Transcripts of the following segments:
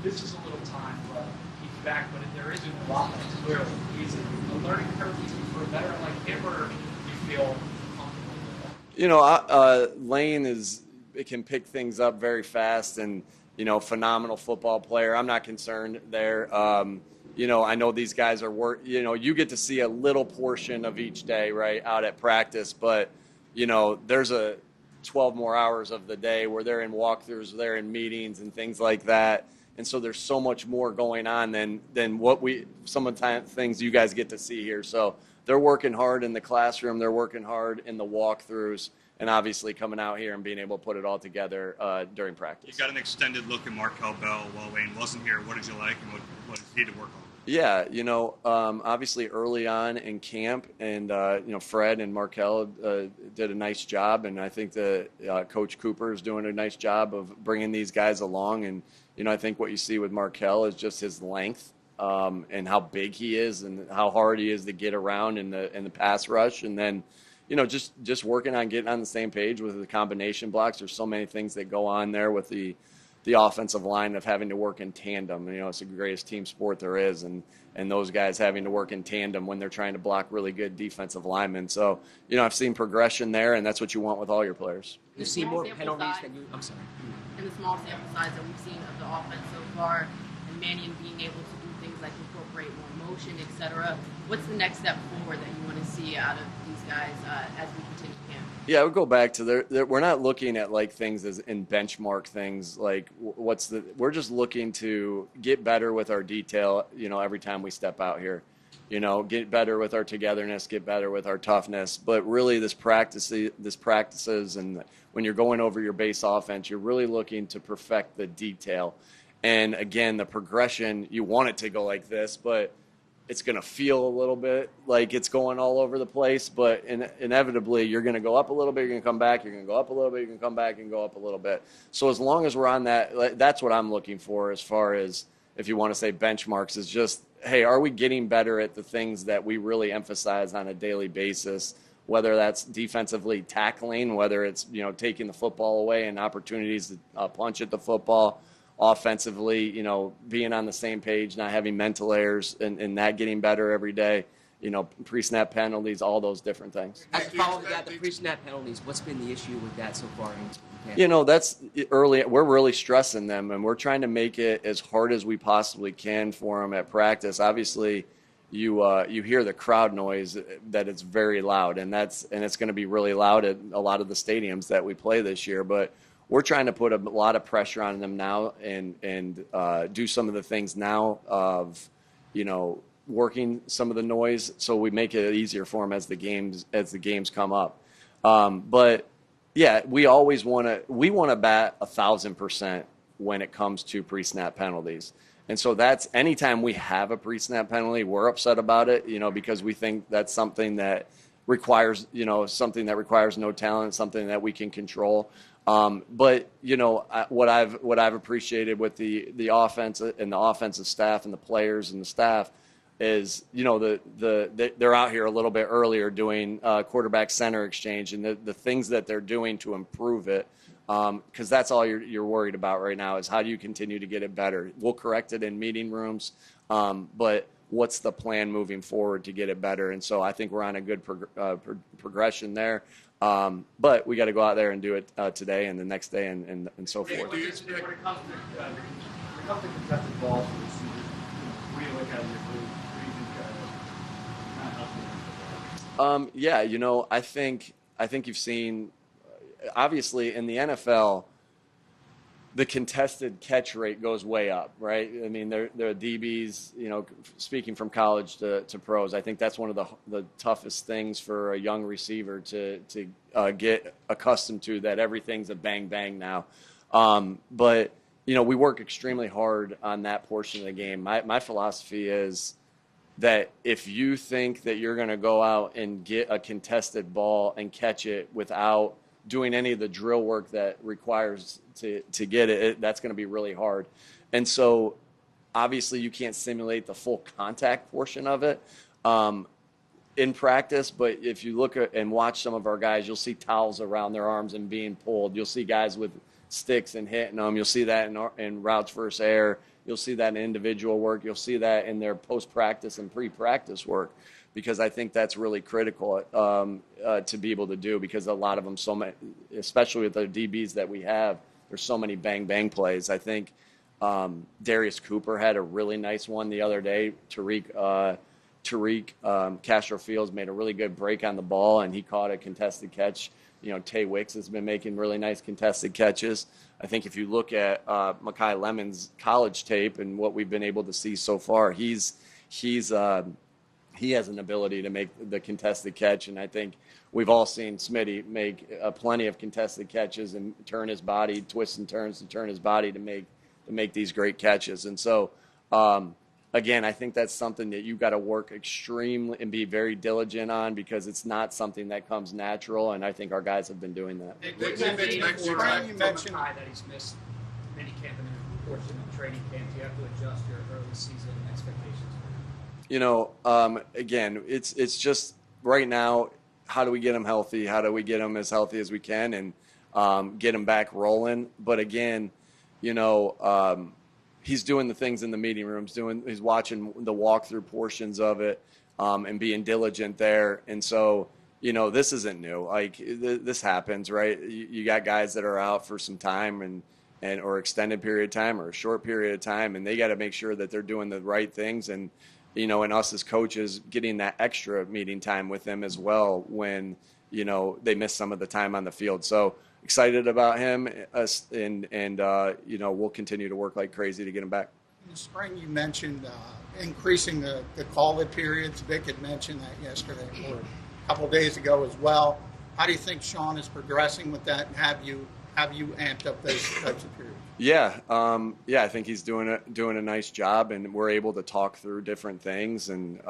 misses a little time, but he's back. But if there is a new offense, clearly, he's a learning curve for a veteran like him, or you feel comfortable with that? Lane it can pick things up very fast, and phenomenal football player. I'm not concerned there. I know these guys are you get to see a little portion of each day, right, out at practice, but there's 12 more hours of the day where they're in walkthroughs, they're in meetings and things like that. And so there's so much more going on than what some of the things you guys get to see here. So they're working hard in the classroom, they're working hard in the walkthroughs, and obviously coming out here and being able to put it all together during practice. You got an extended look at Markel Bell while Lane wasn't here. What did you like, and what did he to work on? Yeah, obviously early on in camp, and Fred and Markel did a nice job, and I think Coach Cooper is doing a nice job of bringing these guys along. And I think what you see with Markel is just his length and how big he is, and how hard he is to get around in the pass rush, and then just working on getting on the same page with the combination blocks. There's so many things that go on there with the offensive line of having to work in tandem. It's the greatest team sport there is, and those guys having to work in tandem when they're trying to block really good defensive linemen. So, I've seen progression there, and that's what you want with all your players. You see more penalties than you – I'm sorry. And the small sample size that we've seen of the offense so far, and Mannion being able to do things like incorporate more motion, et cetera, what's the next step forward that you want to see out of these guys as we continue camp? Yeah, we'll go back to we're not looking at like things as in benchmark things like we're just looking to get better with our detail, every time we step out here, get better with our togetherness, get better with our toughness. But really this practices, and when you're going over your base offense, you're really looking to perfect the detail. And again, the progression, you want it to go like this, but it's going to feel a little bit like it's going all over the place, but inevitably you're going to go up a little bit, you're going to come back, you're going to go up a little bit, you're going to come back and go up a little bit. So as long as we're on that, that's what I'm looking for as far as, if you want to say benchmarks, is just, hey, are we getting better at the things that we really emphasize on a daily basis, whether that's defensively tackling, whether it's, taking the football away and opportunities to punch at the football, offensively, being on the same page, not having mental errors, and that getting better every day, pre-snap penalties, all those different things. As a follow-up to that, the pre-snap penalties, what's been the issue with that so far in camp? That's early. We're really stressing them, and we're trying to make it as hard as we possibly can for them at practice. Obviously, you hear the crowd noise, that it's very loud, and it's going to be really loud at a lot of the stadiums that we play this year, but we're trying to put a lot of pressure on them now, and do some of the things now of, working some of the noise, so we make it easier for them as the games come up. But yeah, we always want to bat 1,000% when it comes to pre-snap penalties. And so that's anytime we have a pre-snap penalty, we're upset about it, because we think that's something that requires, something that requires no talent, something that we can control. But what I've appreciated with the offense and the offensive staff and the players and the staff is, they're out here a little bit earlier doing quarterback center exchange, and the things that they're doing to improve it, because that's all you're worried about right now is how do you continue to get it better. We'll correct it in meeting rooms, but what's the plan moving forward to get it better? And so I think we're on a good progression there. But we got to go out there and do it today and the next day and so forth. When it comes to contested balls for receivers, what do you look at your I think you've seen, obviously in the NFL, the contested catch rate goes way up, right? I mean, they're DBs, speaking from college to pros, I think that's one of the toughest things for a young receiver to get accustomed to, that everything's a bang bang now. But we work extremely hard on that portion of the game. My philosophy is that if you think that you're going to go out and get a contested ball and catch it without doing any of the drill work that requires to get it, that's going to be really hard. And so obviously you can't simulate the full contact portion of it in practice, but if you look at and watch some of our guys, you'll see towels around their arms and being pulled. You'll see guys with sticks and hitting them. You'll see that in routes versus air. You'll see that in individual work. You'll see that in their post-practice and pre-practice work, because I think that's really critical to be able to do, because a lot of them, especially with the DBs that we have, there's so many bang-bang plays. I think Darius Cooper had a really nice one the other day. Tariq Castro Fields made a really good break on the ball, and he caught a contested catch. Tay Wicks has been making really nice contested catches. I think if you look at Mekhi Lemon's college tape and what we've been able to see so far, he has an ability to make the contested catch, and I think we've all seen Smitty make plenty of contested catches and turn his body, twists and turns to turn his body to make these great catches. And so, again, I think that's something that you've got to work extremely and be very diligent on, because it's not something that comes natural, and I think our guys have been doing that. You mentioned that he's missed minicamp and a portion of training camp. Do you have to adjust your early season expectations? Again, it's just right now, how do we get him healthy? How do we get him as healthy as we can and get him back rolling? But again, he's doing the things in the meeting rooms, he's watching the walkthrough portions of it, and being diligent there. And so, this isn't new. Like, this happens, right? You got guys that are out for some time or extended period of time or a short period of time, and they got to make sure that they're doing the right things. And, and us as coaches getting that extra meeting time with them as well when, they miss some of the time on the field. So excited about him, and we'll continue to work like crazy to get him back. In the spring, you mentioned increasing the call-it periods. Vic had mentioned that yesterday or a couple of days ago as well. How do you think Sean is progressing with that, and have you amped up those types of periods? Yeah, I think he's doing a nice job, and we're able to talk through different things. And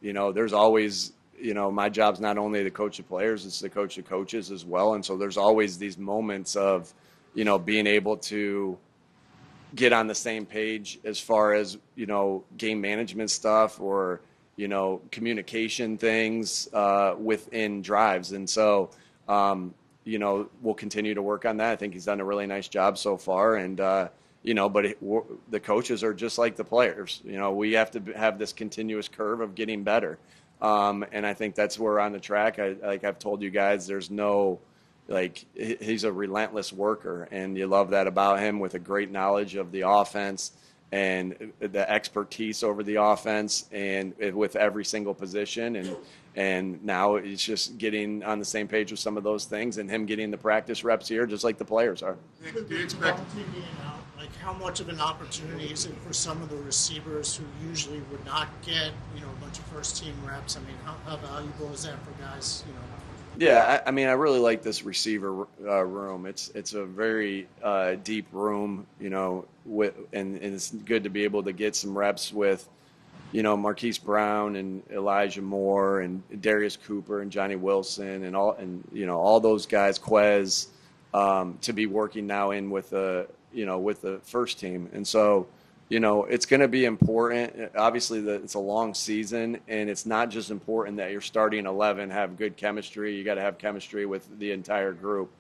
there's always, my job's not only to coach the players, it's to coach the coaches as well. And so there's always these moments of, being able to get on the same page as far as, game management stuff or, communication things within drives. And so, we'll continue to work on that. I think he's done a really nice job so far. And, but the coaches are just like the players. We have to have this continuous curve of getting better. And I think that's where we're on the track. Like I've told you guys, there's no, he's a relentless worker, and you love that about him, with a great knowledge of the offense and the expertise over the offense and with every single position. And now it's just getting on the same page with some of those things, and him getting the practice reps here, just like the players are. Do you expect how much of an opportunity is it for some of the receivers who usually would not get, a bunch of first-team reps? I mean, how valuable is that for guys, Yeah, I really like this receiver room. It's a very deep room, and it's good to be able to get some reps with, Marquise Brown and Elijah Moore and Darius Cooper and Johnny Wilson and all those guys, Quez, to be working now in with the first team. And so, it's going to be important. Obviously, it's a long season, and it's not just important that your starting 11 have good chemistry. You got to have chemistry with the entire group.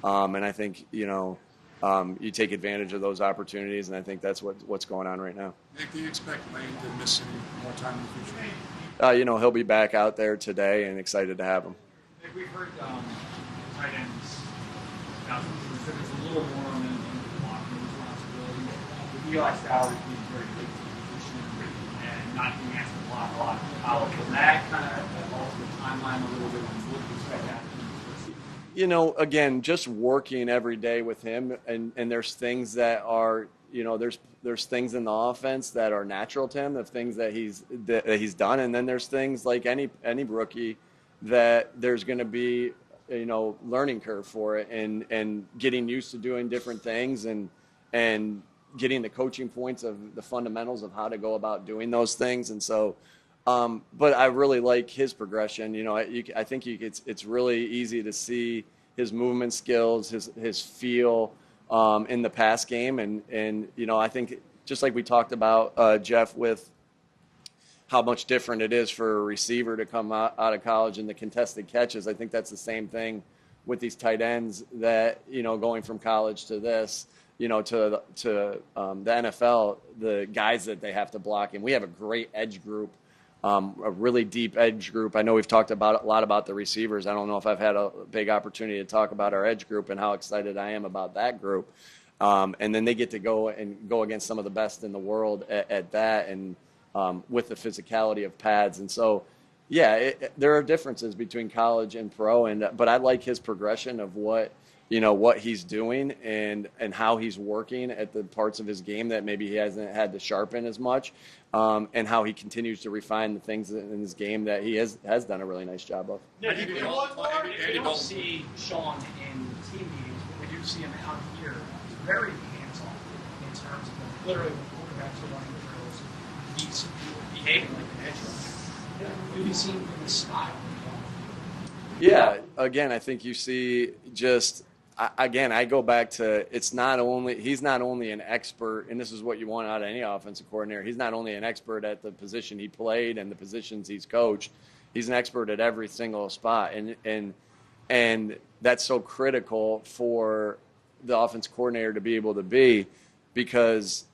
And I think, you take advantage of those opportunities, and I think that's what's going on right now. Nick, do you expect Lane to miss any more time in the future? He'll be back out there today, and excited to have him. Nick, we've heard tight ends. Now, there's a little more on the blocking responsibility. With Eli Stowers being very big to the position and not being asked to block a lot in college, will that kind of alter the timeline a little bit on what you expect to happen? Again, just working every day with him, and there's things that are, there's things in the offense that are natural to him, the things that he's done, and then there's things like any rookie that there's going to be, learning curve for it, and getting used to doing different things, and getting the coaching points of the fundamentals of how to go about doing those things. And so, but I really like his progression. I think it's really easy to see his movement skills, his feel in the pass game, and I think just like we talked about, Jeff, with how much different it is for a receiver to come out of college and the contested catches. I think that's the same thing with these tight ends that, going from college to this, to the NFL, the guys that they have to block. And we have a great edge group, a really deep edge group. I know we've talked a lot about the receivers. I don't know if I've had a big opportunity to talk about our edge group and how excited I am about that group. And then they get to go against some of the best in the world at that, and with the physicality of pads. And so, yeah, there are differences between college and pro, but I like his progression of what he's doing and how he's working at the parts of his game that maybe he hasn't had to sharpen as much, and how he continues to refine the things in his game that he has done a really nice job of. Yeah, you don't see Sean in team meetings, but we do see him out here. He's very hands-on in terms of literally when quarterbacks are running drills, he's behaving like an edge rusher. We've seen from his style. Yeah, again, I think you see just, again, I go back to he's not only an expert, and this is what you want out of any offensive coordinator. He's not only an expert at the position he played and the positions he's coached, he's an expert at every single spot. And that's so critical for the offensive coordinator to be able to be, because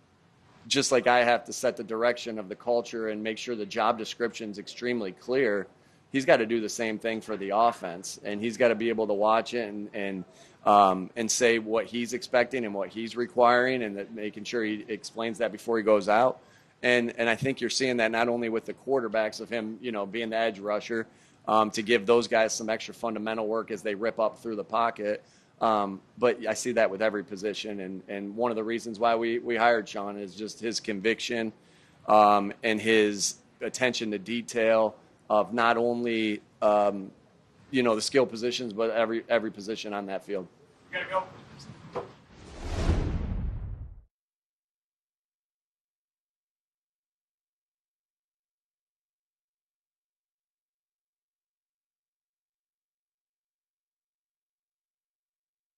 just like I have to set the direction of the culture and make sure the job description is extremely clear, he's got to do the same thing for the offense, and he's got to be able to watch it and say what he's expecting and what he's requiring, and making sure he explains that before he goes out. And I think you're seeing that not only with the quarterbacks of him, being the edge rusher, to give those guys some extra fundamental work as they rip up through the pocket. But I see that with every position, and one of the reasons why we hired Sean is just his conviction, and his attention to detail of not only the skill positions, but every position on that field. You gotta go.